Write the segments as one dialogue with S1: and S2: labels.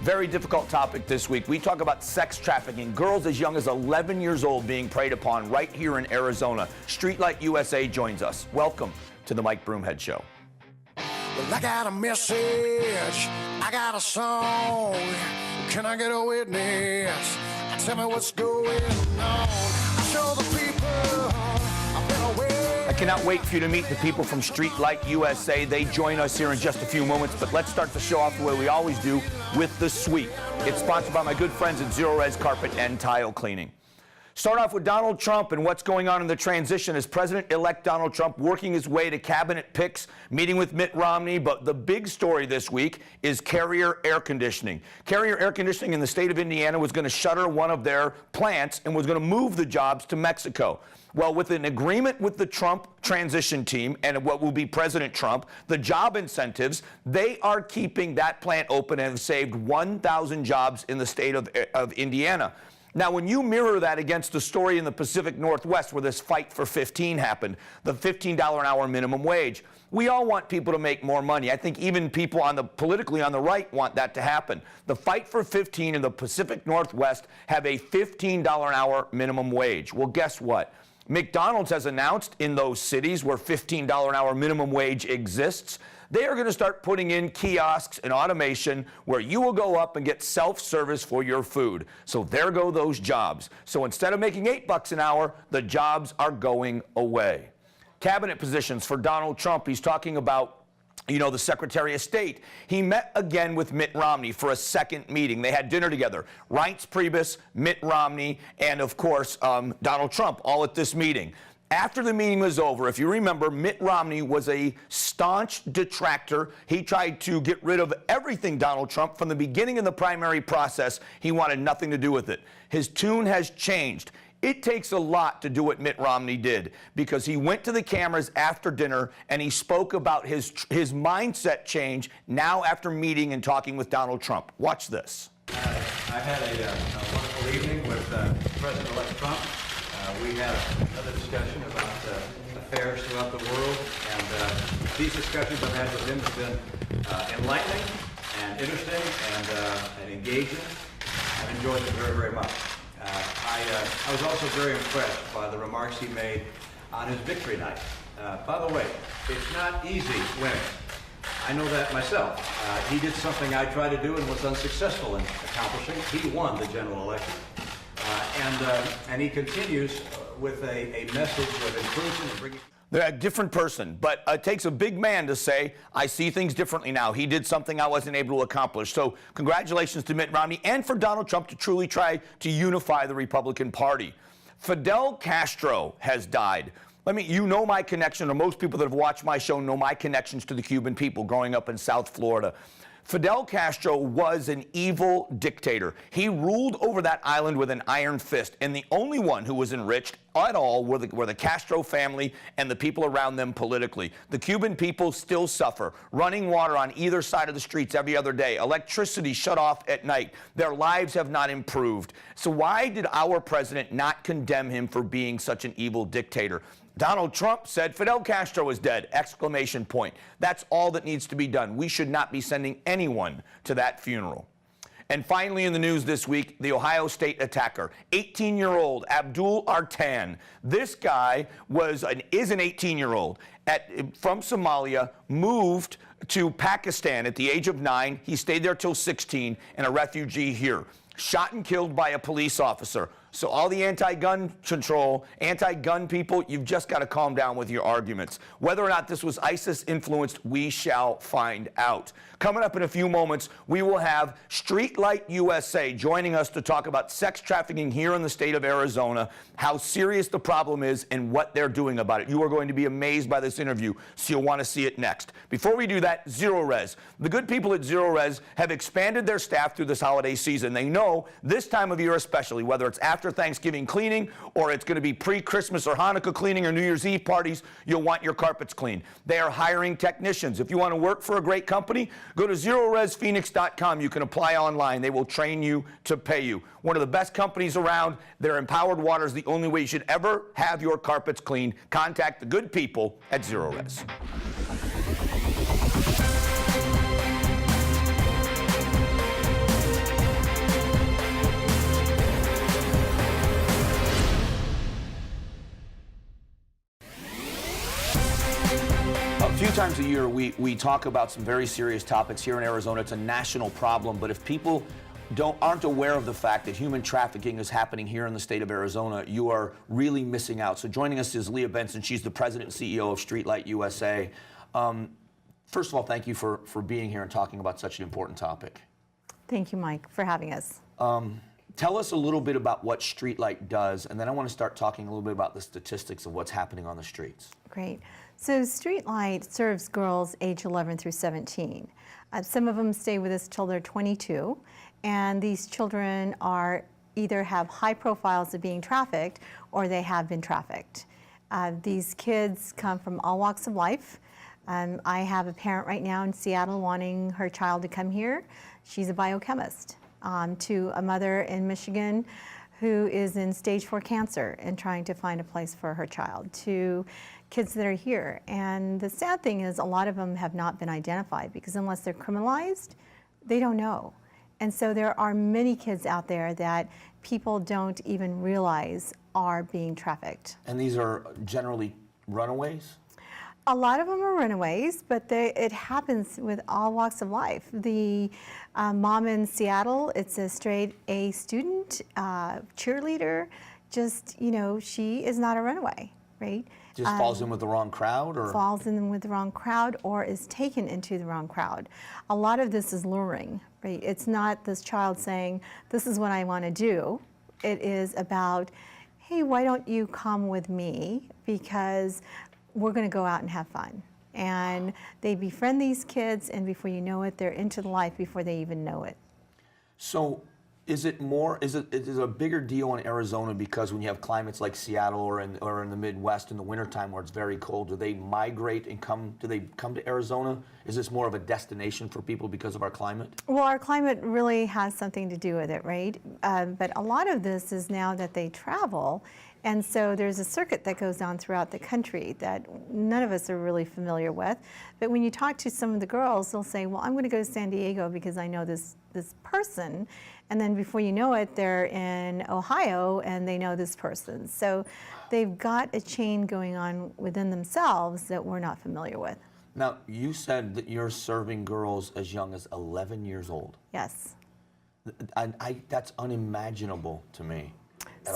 S1: Very difficult topic this week. We talk about sex trafficking, girls as young as 11 years old being preyed upon right here in Arizona. Streetlight USA joins us. Welcome to the Mike Broomhead Show.
S2: Well, I got a message, I got a song. Can I get a witness? Tell me what's going on. I show the people I've been away.
S1: I cannot wait for you to meet the people from Streetlight USA. They join us here in just a few moments, but let's start the show off the way we always do, with the sweep. It's sponsored by my good friends at Zero Res Carpet and Tile Cleaning. Start off with Donald Trump and what's going on in the transition as President-elect Donald Trump working his way to cabinet picks, meeting with Mitt Romney. But the big story this week is Carrier Air Conditioning. Carrier Air Conditioning in the state of Indiana was going to shutter one of their plants and was going to move the jobs to Mexico. Well, with an agreement with the Trump transition team and what will be President Trump, the job incentives, they are keeping that plant open and have saved 1,000 jobs in the state of Indiana. Now, when you mirror that against the story in the Pacific Northwest where this fight for 15 happened, the $15 an hour minimum wage, we all want people to make more money. I think even people politically on the right want that to happen. The fight for 15 in the Pacific Northwest have a $15 an hour minimum wage. Well, guess what? McDonald's has announced in those cities where $15 an hour minimum wage exists, they are going to start putting in kiosks and automation where you will go up and get self-service for your food. So there go those jobs. So instead of making $8 an hour, the jobs are going away. Cabinet positions for Donald Trump. He's talking about, you know, the Secretary of State. He met again with Mitt Romney for a second meeting. They had dinner together. Reince Priebus, Mitt Romney, and of course, Donald Trump, all at this meeting. After the meeting was over, if you remember, Mitt Romney was a staunch detractor. He tried to get rid of everything Donald Trump from the beginning of the primary process. He wanted nothing to do with it. His tune has changed. It takes a lot to do what Mitt Romney did, because he went to the cameras after dinner and he spoke about his mindset change now after meeting and talking with Donald Trump. Watch this.
S3: I've had a wonderful evening with President-elect Trump. We had another discussion about affairs throughout the world, and these discussions I've had with him have been enlightening and interesting and engaging. I've enjoyed it very, very much. I was also very impressed by the remarks he made on his victory night. By the way, it's not easy winning. I know that myself. He did something I tried to do and was unsuccessful in accomplishing. He won the general election. And he continues with a message of inclusion and bringing...
S1: They're a different person, but it takes a big man to say, I see things differently now. He did something I wasn't able to accomplish. So congratulations to Mitt Romney and for Donald Trump to truly try to unify the Republican Party. Fidel Castro has died. You know my connection, or most people that have watched my show know my connections to the Cuban people growing up in South Florida. Fidel Castro was an evil dictator. He ruled over that island with an iron fist, and the only one who was enriched at all were the Castro family and the people around them politically. The Cuban people still suffer. Running water on either side of the streets every other day. Electricity shut off at night. Their lives have not improved. So why did our president not condemn him for being such an evil dictator? Donald Trump said Fidel Castro is dead, exclamation point. That's all that needs to be done. We should not be sending anyone to that funeral. And finally in the news this week, the Ohio State attacker, 18-year-old Abdul Artan. This guy is an 18-year-old from Somalia, moved to Pakistan at the age of 9. He stayed there till 16 and a refugee here. Shot and killed by a police officer. So all the anti-gun control, anti-gun people, you've just got to calm down with your arguments. Whether or not this was ISIS influenced, we shall find out. Coming up in a few moments, we will have Streetlight USA joining us to talk about sex trafficking here in the state of Arizona, how serious the problem is, and what they're doing about it. You are going to be amazed by this interview, so you'll want to see it next. Before we do that, Zero Res. The good people at Zero Res have expanded their staff through this holiday season. They know this time of year especially, whether it's after Thanksgiving cleaning or it's going to be pre-Christmas or Hanukkah cleaning or New Year's Eve parties, you'll want your carpets cleaned. They are hiring technicians. If you want to work for a great company, go to ZeroResPhoenix.com. You can apply online. They will train you to pay you. One of the best companies around. Their empowered water is the only way you should ever have your carpets cleaned. Contact the good people at Zero Res. few times a year, we talk about some very serious topics here in Arizona. It's a national problem, but if people aren't aware of the fact that human trafficking is happening here in the state of Arizona, you are really missing out. So joining us is Lea Benson. She's the president and CEO of StreetlightUSA. First of all, thank you for being here and talking about such an important topic.
S4: Thank you, Mike, for having us.
S1: Tell us a little bit about what Streetlight does, and then I want to start talking a little bit about the statistics of what's happening on the streets.
S4: Great. So Streetlight serves girls age 11 through 17. Some of them stay with us till they're 22, and these children are either have high profiles of being trafficked or they have been trafficked. These kids come from all walks of life. I have a parent right now in Seattle wanting her child to come here. She's a biochemist. To a mother in Michigan who is in stage 4 cancer and trying to find a place for her child, to kids that are here. And the sad thing is a lot of them have not been identified because unless they're criminalized, they don't know. And so there are many kids out there that people don't even realize are being trafficked.
S1: And these are generally runaways?
S4: A lot of them are runaways, but it happens with all walks of life. The mom in Seattle, it's a straight A student, cheerleader, just, you know, she is not a runaway, right?
S1: Just falls in with the wrong crowd? Or
S4: falls in with the wrong crowd or is taken into the wrong crowd. A lot of this is luring, right? It's not this child saying, this is what I want to do. It is about, hey, why don't you come with me? Because we're going to go out and have fun. And they befriend these kids, and before you know it, they're into the life before they even know it.
S1: So is it a bigger deal in Arizona because when you have climates like Seattle or in the Midwest in the wintertime where it's very cold, do they migrate and come to Arizona? Is this more of a destination for people because of our climate?
S4: Well, our climate really has something to do with it, right? But a lot of this is now that they travel. And so there's a circuit that goes on throughout the country that none of us are really familiar with. But when you talk to some of the girls, they'll say, well, I'm going to go to San Diego because I know this person. And then before you know it, they're in Ohio and they know this person. So they've got a chain going on within themselves that we're not familiar with.
S1: Now, you said that you're serving girls as young as 11 years old.
S4: Yes.
S1: That's unimaginable to me.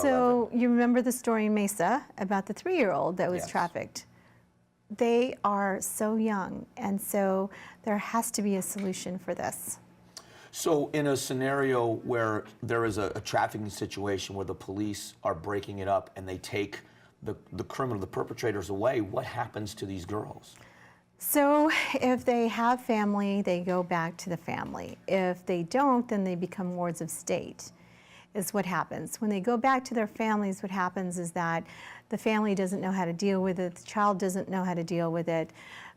S4: So you remember the story in Mesa about the 3-year-old that was
S1: Yes.
S4: trafficked. They are so young, and so there has to be a solution for this.
S1: So in a scenario where there is a trafficking situation where the police are breaking it up and they take the perpetrators away, what happens to these girls?
S4: So if they have family, they go back to the family. If they don't, then they become wards of state. Is what happens. When they go back to their families, what happens is that the family doesn't know how to deal with it, the child doesn't know how to deal with it.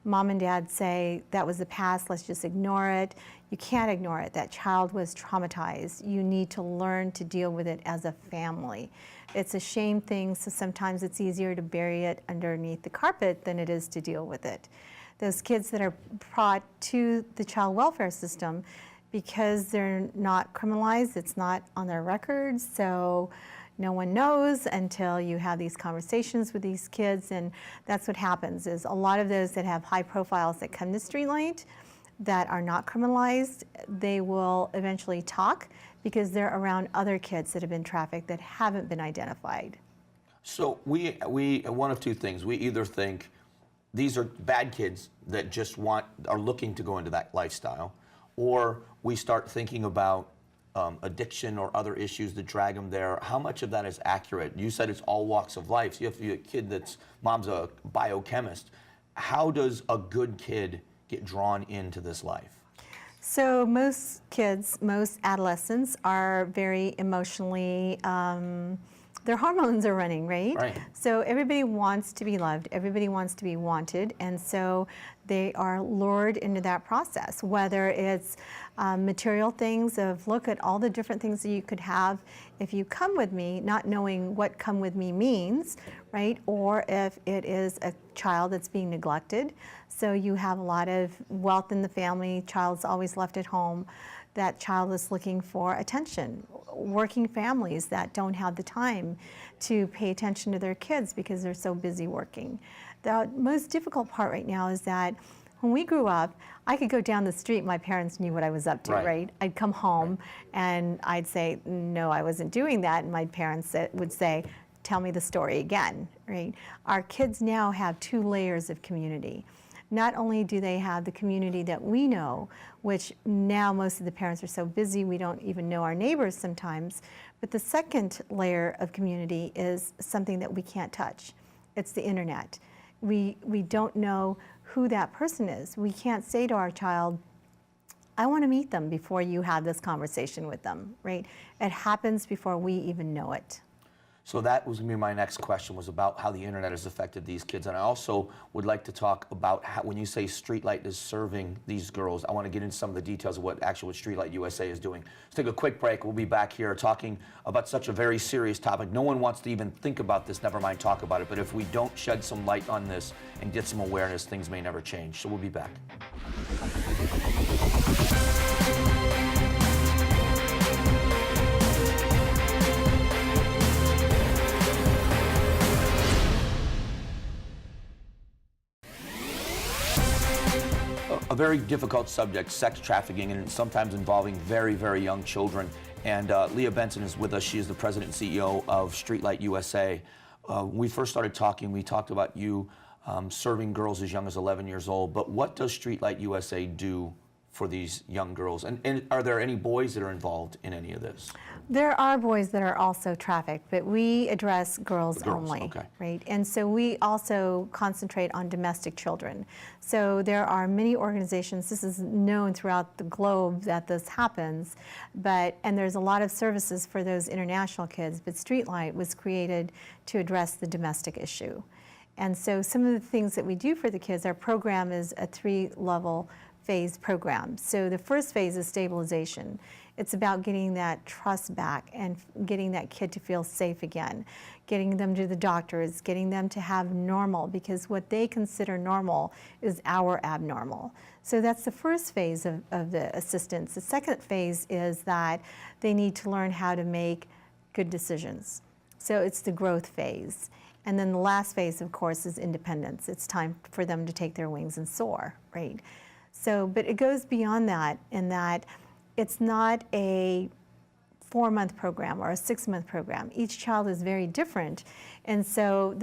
S4: Mom and dad say, that was the past, let's just ignore it. You can't ignore it. That child was traumatized. You need to learn to deal with it as a family. It's a shame thing, so sometimes it's easier to bury it underneath the carpet than it is to deal with it. Those kids that are brought to the child welfare system, because they're not criminalized, it's not on their records, so no one knows until you have these conversations with these kids, and that's what happens is a lot of those that have high profiles that come to Streetlight that are not criminalized, they will eventually talk because they're around other kids that have been trafficked that haven't been identified.
S1: So we one of two things. We either think these are bad kids that just are looking to go into that lifestyle, or we start thinking about addiction or other issues that drag them there. How much of that is accurate? You said it's all walks of life. So you have a kid that's, mom's a biochemist. How does a good kid get drawn into this life?
S4: So most kids, most adolescents are very emotionally, their hormones are running, right?
S1: Right.
S4: So everybody wants to be loved, everybody wants to be wanted, and so they are lured into that process, whether it's material things of look at all the different things that you could have if you come with me, not knowing what come with me means, right? Or if it is a child that's being neglected, so you have a lot of wealth in the family, child's always left at home, that child is looking for attention. Working families that don't have the time to pay attention to their kids because they're so busy working. The most difficult part right now is that when we grew up, I could go down the street, my parents knew what I was up to, right? I'd come home and I'd say, no, I wasn't doing that. And my parents would say, tell me the story again, right? Our kids now have 2 layers of community. Not only do they have the community that we know, which now most of the parents are so busy we don't even know our neighbors sometimes, but the second layer of community is something that we can't touch. It's the internet. We don't know who that person is. We can't say to our child, I want to meet them before you have this conversation with them, right? It happens before we even know it.
S1: So that was going to be my next question, was about how the internet has affected these kids. And I also would like to talk about how, when you say Streetlight is serving these girls, I want to get into some of the details of what Streetlight USA is doing. Let's take a quick break. We'll be back here talking about such a very serious topic. No one wants to even think about this, never mind talk about it. But if we don't shed some light on this and get some awareness, things may never change. So we'll be back. A very difficult subject, sex trafficking, and sometimes involving very, very young children. And Lea Benson is with us. She is the president and CEO of Streetlight USA. When we first started talking, we talked about you serving girls as young as 11 years old. But what does Streetlight USA do for these young girls? And are there any boys that are involved in any of this?
S4: There are boys that are also trafficked, but we address girls only,
S1: okay.
S4: right? And so we also concentrate on domestic children. So there are many organizations, this is known throughout the globe that this happens, and there's a lot of services for those international kids, but Streetlight was created to address the domestic issue. And so some of the things that we do for the kids, our program is a 3-level phase program. So the first phase is stabilization. It's about getting that trust back and getting that kid to feel safe again, getting them to the doctors, getting them to have normal, because what they consider normal is our abnormal. So that's the first phase of the assistance. The second phase is that they need to learn how to make good decisions. So it's the growth phase. And then the last phase, of course, is independence. It's time for them to take their wings and soar, right? So, but it goes beyond that in that it's not a 4-month program or a 6-month program. Each child is very different. And so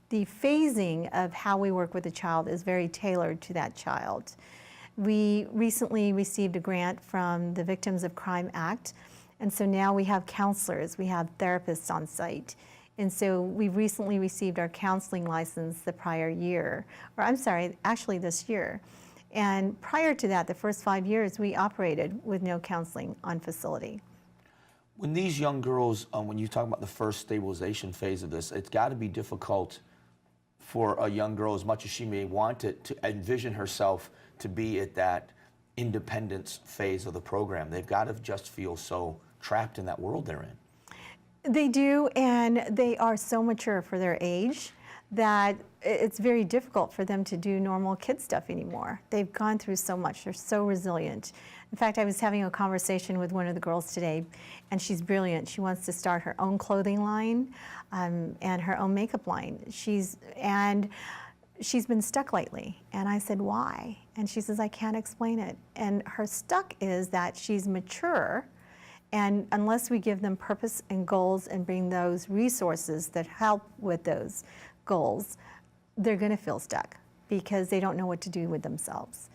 S4: the phasing of how we work with a child is very tailored to that child. We recently received a grant from the Victims of Crime Act. And so now we have counselors, we have therapists on site. And so we recently received our counseling license the prior year, or I'm sorry, actually this year. And prior to that, the first 5 years, we operated with no counseling on facility.
S1: When these young girls, when you talk about the first stabilization phase of this, it's got to be difficult for a young girl, as much as she may want it, to envision herself to be at that independence phase of the program. They've got to just feel so trapped in that world they're in.
S4: They do, and they are so mature for their age that it's very difficult for them to do normal kid stuff anymore. They've gone through so much. They're so resilient. In fact, I was having a conversation with one of the girls today, and she's brilliant. She wants to start her own clothing line and her own makeup line. She's been stuck lately. And I said, why? And she says, I can't explain it. And her stuck is that she's mature, and unless we give them purpose and goals and bring those resources that help with those goals, they're going to feel stuck because they don't know what to do with themselves.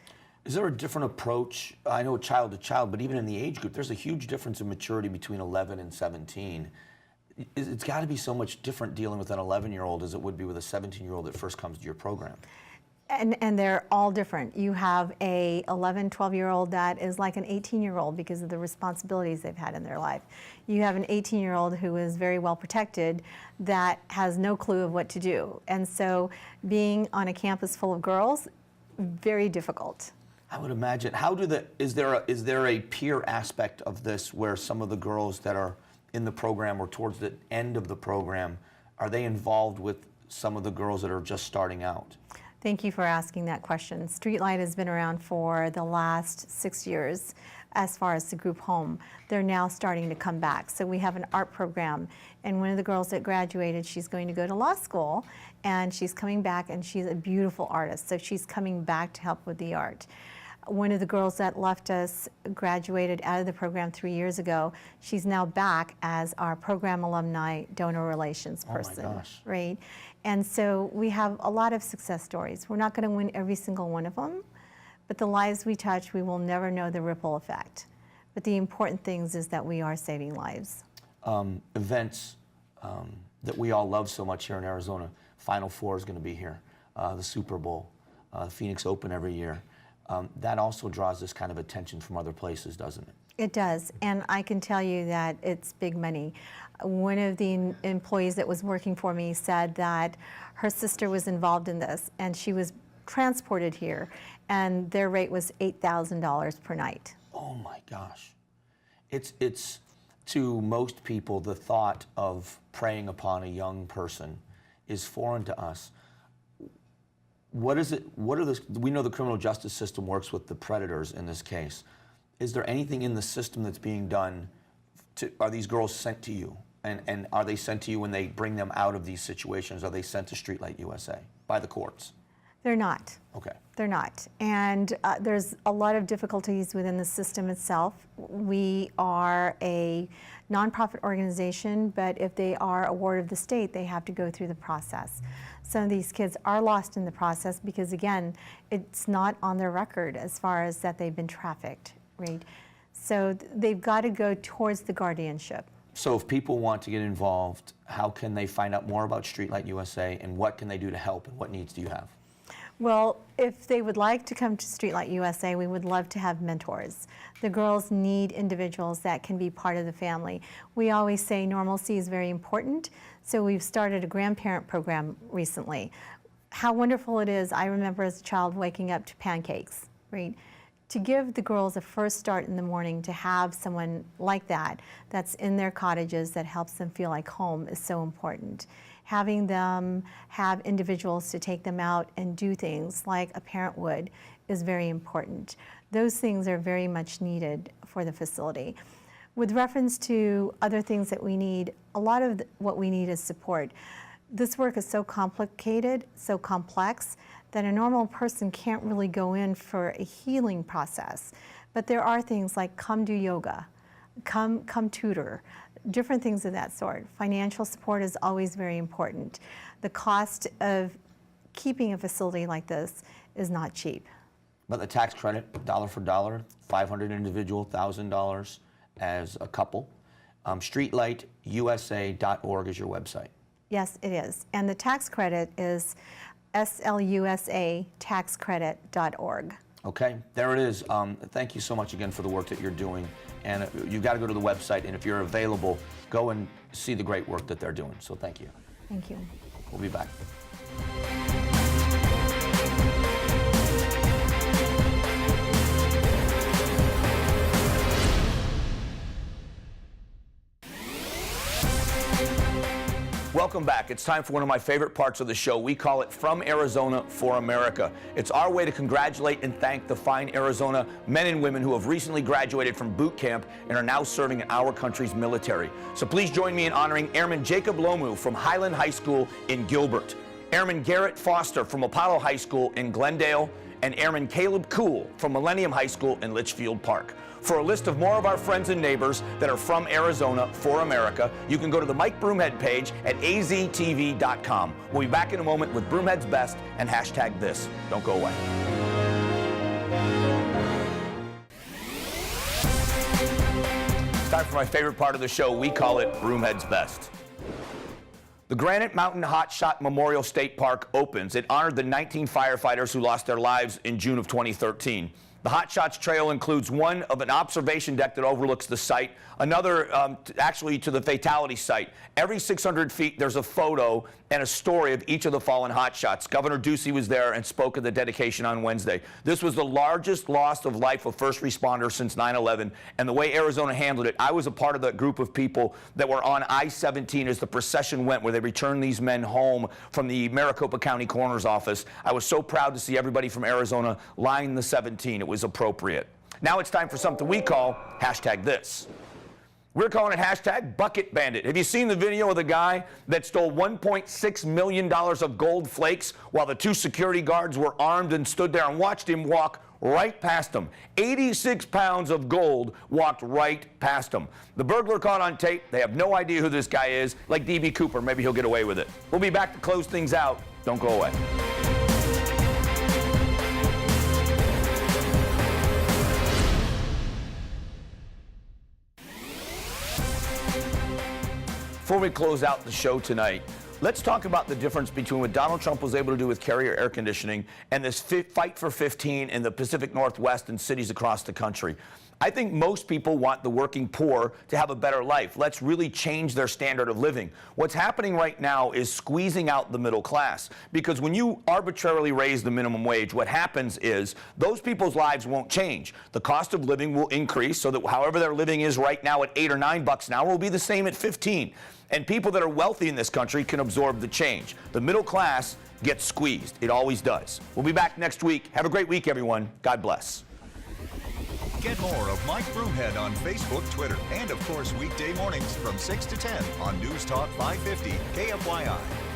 S1: Is there a different approach? I know child to child, but even in the age group, there's a huge difference in maturity between 11 and 17. It's got to be so much different dealing with an 11-year-old as it would be with a 17-year-old that first comes to your program.
S4: And they're all different. You have a 11, 12-year-old that is like an 18-year-old because of the responsibilities they've had in their life. You have an 18-year-old who is very well protected that has no clue of what to do. And so being on a campus full of girls, very difficult.
S1: I would imagine. Is there a peer aspect of this where some of the girls that are in the program or towards the end of the program, are they involved with some of the girls that are just starting out?
S4: Thank you for asking that question. Streetlight has been around for the last 6 years. as far as the group home. They're now starting to come back. So we have an art program, and one of the girls that graduated, she's going to go to law school, and she's coming back, and she's a beautiful artist, so she's coming back to help with the art. One of the girls that left us graduated out of the program 3 years ago. She's now back as our program alumni donor relations person.
S1: Oh my gosh.
S4: Right? And so we have a lot of success stories. We're not going to win every single one of them, but the lives we touch, we will never know the ripple effect. But the important things is that we are saving lives.
S1: Events that we all love so much here in Arizona. Final Four is going to be here. The Super Bowl, the Phoenix Open every year. That also draws this kind of attention from other places, doesn't it?
S4: It does, and I can tell you that it's big money. One of the employees that was working for me said that her sister was involved in this, and she was transported here, and their rate was $8,000 per night.
S1: Oh my gosh. It's to most people, the thought of preying upon a young person is foreign to us. What is it? We know the criminal justice system works with the predators in this case. Is there anything in the system that's being done are these girls sent to you? And are they sent to you when they bring them out of these situations? Are they sent to Streetlight USA by the courts?
S4: They're not.
S1: Okay.
S4: They're not. And there's a lot of difficulties within the system itself. We are a nonprofit organization, but if they are a ward of the state, they have to go through the process. Some of these kids are lost in the process because, again, it's not on their record as far as that they've been trafficked, right? So they've got to go towards the guardianship.
S1: So if people want to get involved, how can they find out more about Streetlight USA, and what can they do to help, and what needs do you have?
S4: Well, if they would like to come to Streetlight USA, we would love to have mentors. The girls need individuals that can be part of the family. We always say normalcy is very important, so we've started a grandparent program recently. How wonderful it is, I remember as a child waking up to pancakes, right? To give the girls a first start in the morning, to have someone like that, that's in their cottages, that helps them feel like home, is so important. Having them have individuals to take them out and do things like a parent would is very important. Those things are very much needed for the facility. With reference to other things that we need, a lot of what we need is support. This work is so complicated, so complex, that a normal person can't really go in for a healing process. But there are things like come do yoga, come tutor, different things of that sort. Financial support is always very important. The cost of keeping a facility like this is not cheap.
S1: But the tax credit, dollar for dollar, $500 individual, $1,000 as a couple. StreetlightUSA.org is your website.
S4: Yes, it is. And the tax credit is SLUSAtaxcredit.org.
S1: Okay, there it is. Thank you so much again for the work that you're doing. And you've got to go to the website, and if you're available, go and see the great work that they're doing. So thank you.
S4: Thank you.
S1: We'll be back. Welcome back. It's time for one of my favorite parts of the show. We call it From Arizona for America. It's our way to congratulate and thank the fine Arizona men and women who have recently graduated from boot camp and are now serving in our country's military. So please join me in honoring Airman Jacob Lomu from Highland High School in Gilbert, Airman Garrett Foster from Apollo High School in Glendale, and Airman Caleb Cool from Millennium High School in Litchfield Park. For a list of more of our friends and neighbors that are from Arizona for America, you can go to the Mike Broomhead page at aztv.com. We'll be back in a moment with Broomhead's Best and hashtag this. Don't go away. It's time for my favorite part of the show. We call it Broomhead's Best. The Granite Mountain Hotshot Memorial State Park opens. It honored the 19 firefighters who lost their lives in June of 2013. The Hot Shots Trail includes one of an observation deck that overlooks the site, another actually to the fatality site. Every 600 feet, there's a photo and a story of each of the fallen Hot Shots. Governor Ducey was there and spoke at the dedication on Wednesday. This was the largest loss of life of first responders since 9/11, and the way Arizona handled it, I was a part of that group of people that were on I-17 as the procession went, where they returned these men home from the Maricopa County Coroner's Office. I was so proud to see everybody from Arizona line the 17. It was appropriate. Now it's time for something we call #this. We're calling it #BucketBandit. Have you seen the video of the guy that stole $1.6 million of gold flakes while the 2 security guards were armed and stood there and watched him walk right past them? 86 pounds of gold walked right past him. The burglar caught on tape. They have no idea who this guy is. Like D.B. Cooper, maybe he'll get away with it. We'll be back to close things out. Don't go away. Before we close out the show tonight, let's talk about the difference between what Donald Trump was able to do with carrier air conditioning and this fight for 15 in the Pacific Northwest and cities across the country. I think most people want the working poor to have a better life. Let's really change their standard of living. What's happening right now is squeezing out the middle class, because when you arbitrarily raise the minimum wage, what happens is those people's lives won't change. The cost of living will increase so that however their living is right now at $8 or $9 an hour will be the same at 15. And people that are wealthy in this country can absorb the change. The middle class gets squeezed. It always does. We'll be back next week. Have a great week, everyone. God bless.
S5: Get more of Mike Broomhead on Facebook, Twitter, and of course weekday mornings from 6 to 10 on News Talk 550 KFYI.